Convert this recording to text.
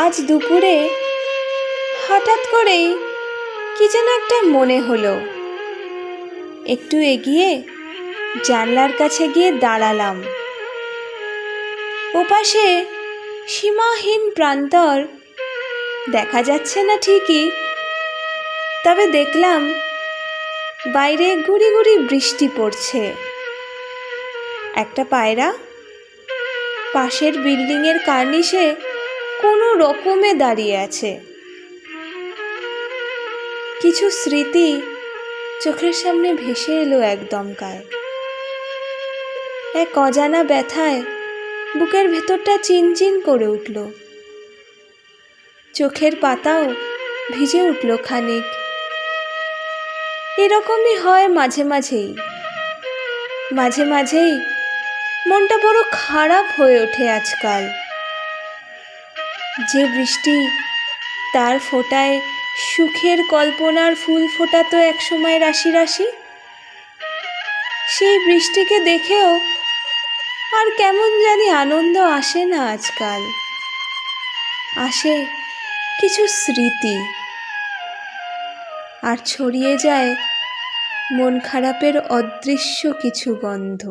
আজ দুপুরে হঠাৎ করেই কি যেন একটা মনে হলো। একটু এগিয়ে জানলার কাছে গিয়ে দাঁড়ালাম। ওপাশে সীমাহীন প্রান্তর দেখা যাচ্ছে না ঠিকই, তবে দেখলাম বাইরে গুড়ি গুড়ি বৃষ্টি পড়ছে। একটা পায়রা পাশের বিল্ডিংয়ের কার্নিশে কোনো রকমে দাঁড়িয়ে আছে। কিছু স্মৃতি চোখের সামনে ভেসে এলো একদমকায়। এক অজানা ব্যথায় বুকের ভেতরটা চিনচিন করে উঠল। চোখের পাতাও ভিজে উঠল খানিক। এরকমই হয় মাঝে মাঝেই মনটা বড় খারাপ হয়ে ওঠে আজকাল। যে বৃষ্টি তার ফোঁটায় সুখের কল্পনার ফুল ফোটাতো একসময় রাশি রাশি, সেই বৃষ্টিকে দেখেও আর কেমন জানি আনন্দ আসে না আজকাল। আসে কিছু স্মৃতি, আর ছড়িয়ে যায় মন খারাপের অদৃশ্য কিছু গন্ধ।